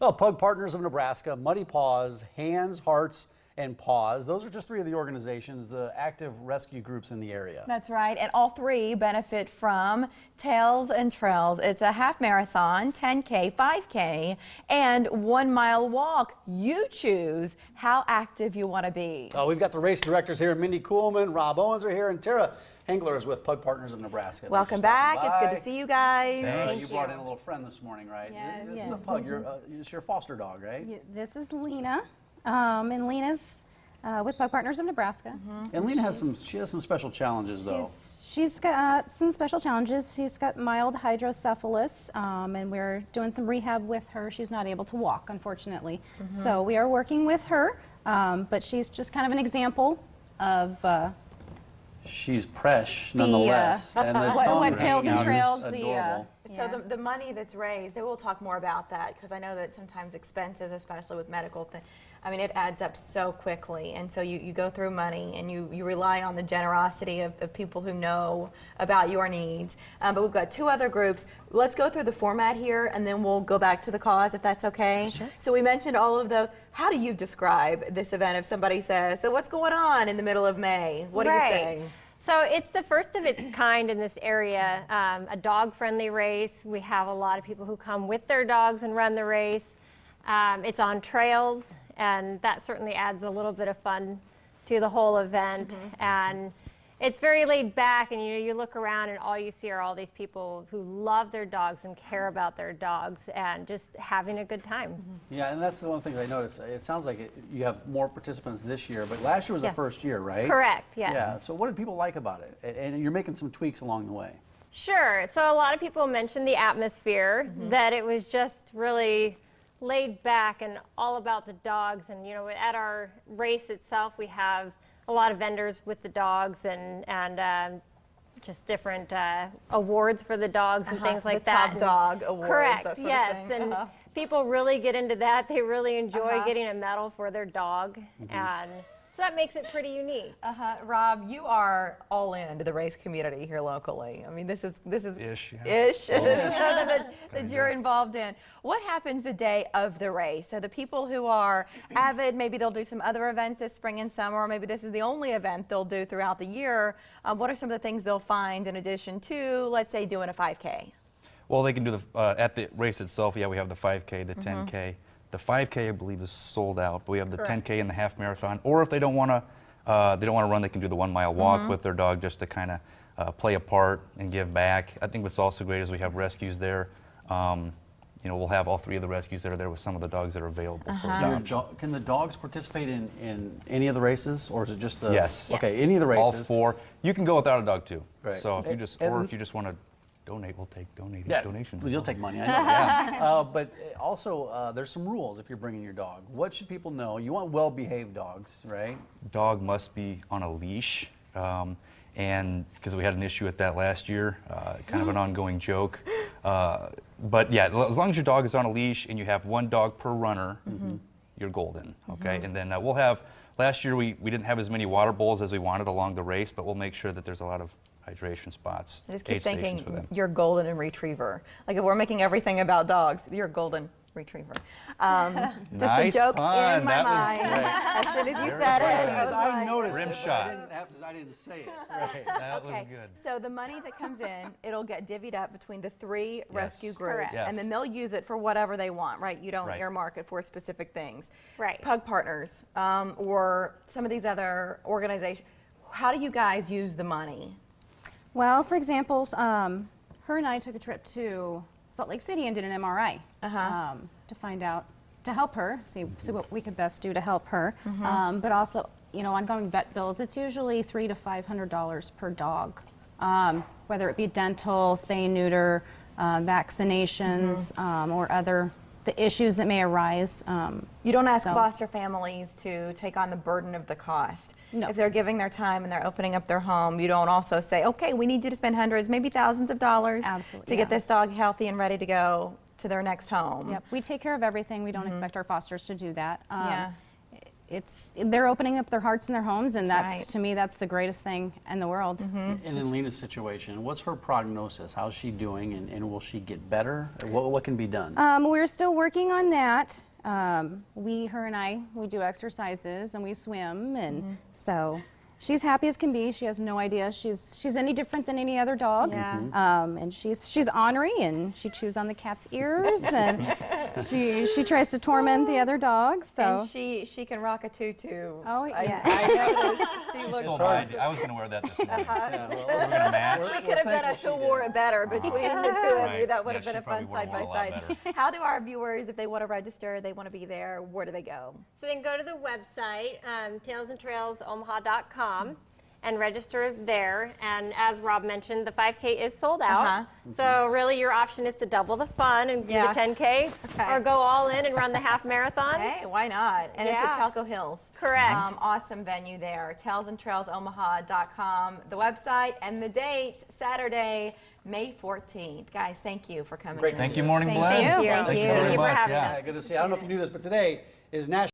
Well, Pug Partners of Nebraska, Muddy Paws, Hands, Hearts, and Paws. Those are just three of the organizations, the active rescue groups in the area. That's right, and all three benefit from Tails and Trails. It's a half marathon, 10K, 5K, and 1 mile walk. You choose how active you want to be. Oh, we've got the race directors here, Mindy Kuhlman, Rob Owens are here, and Tara Hengler is with Pug Partners of Nebraska. Welcome back. It's good to see you guys. Thank you. Brought in a little friend this morning, right? Yes. This is a pug. It's your foster dog, right? This is Lena, and Lena's with Pug Partners of Nebraska. And Lena has some special challenges, though. She's got some special challenges. She's got mild hydrocephalus, and we're doing some rehab with her. She's not able to walk, unfortunately. So we are working with her, but she's just kind of an example of She's fresh, nonetheless. And the what Tails and Trails, adorable. So the money that's raised, and we'll talk more about that because I know that sometimes expenses, especially with medical things, I mean, it adds up so quickly. And so you go through money and you rely on the generosity of people who know about your needs. But we've got two other groups. Let's go through the format here and then we'll go back to the cause if that's okay. Sure. So we mentioned all of those. How do you describe this event if somebody says, so what's going on in the middle of May? What are you saying? So it's the first of its kind in this area, a dog-friendly race. We have a lot of people who come with their dogs and run the race. It's on trails, and that certainly adds a little bit of fun to the whole event. And it's very laid back, and you look around and all you see are all these people who love their dogs and care about their dogs and just having a good time. Yeah, and that's the one thing I noticed. It sounds like you have more participants this year, but last year was the first year, right? Correct, yes. Yeah, so what did people like about it? And you're making some tweaks along the way. Sure. So a lot of people mentioned the atmosphere, that it was just really laid back and all about the dogs. And, at our race itself, we have a lot of vendors with the dogs and just different awards for the dogs and things like that. The top dog awards. Correct, that sort yes. of thing. And people really get into that. They really enjoy getting a medal for their dog. And so that makes it pretty unique. Rob, you are all into the race community here locally. I mean, this is Ish, yeah. This is something that you're involved in. What happens the day of the race? So the people who are avid, maybe they'll do some other events this spring and summer, or maybe this is the only event they'll do throughout the year. What are some of the things they'll find in addition to, let's say, doing a 5K? Well, they can do at the race itself. Yeah, we have the 5K, the 10K. The 5K, I believe, is sold out, but we have the 10K and the half marathon. Or if they don't want to run, they can do the 1 mile walk with their dog just to kind of play a part and give back. I think what's also great is we have rescues there. We'll have all three of the rescues that are there with some of the dogs that are available for adoption. Can the dogs participate in any of the races, or is it just the? Yes. Okay, any of the races. All four. You can go without a dog too. Right. So if you just want to donate, we'll take donations. Well, you'll take money, I know. Yeah. But also, there's some rules if you're bringing your dog. What should people know? You want well-behaved dogs, right? Dog must be on a leash, and because we had an issue with that last year, kind of an ongoing joke. But yeah, as long as your dog is on a leash and you have one dog per runner, you're golden, okay? And then we'll have, last year we didn't have as many water bowls as we wanted along the race, but we'll make sure that there's a lot of hydration spots. I just keep thinking you're golden retriever. Like if we're making everything about dogs, you're a golden retriever. Just a joke pun. in my mind. As soon as you said it, I was I like, noticed rim it, shot. I didn't say it. Right. That was good. So the money that comes in, it'll get divvied up between the three rescue groups, Correct. and then they'll use it for whatever they want, right? You don't Right. earmark it for specific things. Right. Pug Partners or some of these other organizations, how do you guys use the money? Well, for example, her and I took a trip to Salt Lake City and did an MRI to find out, to help her, see what we could best do to help her. But also, ongoing vet bills, it's usually $300 to $500 per dog, whether it be dental, spay and neuter, vaccinations, or the issues that may arise. You don't ask foster families to take on the burden of the cost. No. If they're giving their time and they're opening up their home, you don't also say, okay, we need you to spend hundreds, maybe thousands of dollars to get this dog healthy and ready to go to their next home. Yep, we take care of everything. We don't expect our fosters to do that. they're opening up their hearts and their homes, and that's right. to me, that's the greatest thing in the world. And in Lena's situation, what's her prognosis? How's she doing, and will she get better? What can be done? We're still working on that. Her and I, we do exercises and we swim, and so she's happy as can be. She has no idea she's any different than any other dog. Yeah. And she's ornery, and she chews on the cat's ears, and she tries to torment the other dogs. So And she can rock a tutu. Oh, yeah. I noticed. She Stole looks. my idea. I was going to wear that this morning. Yeah, well, We're going to match. We could have done a who wore it better between the two of you. Right. That would Yeah, have been she a fun probably side would've by worn a lot side. How do our viewers, if they want to register, they want to be there, where do they go? So then go to the website, tailsandtrailsomaha.com, and register there. And as Rob mentioned, the 5K is sold out. So really your option is to double the fun and do Yeah. the 10K, Okay. or go all in and run the half marathon. Hey, why not? And it's at Yeah. Chalco Hills. Correct. Awesome venue there. tailsandtrailsomaha.com, the website, and the date, Saturday, May 14th. Guys, thank you for coming. Great in. to Thank see you, Morning Thank Blend. you. Thank you. very Thank you for much. having Yeah. us. Yeah, good to see you. I don't know if you knew this, but today is National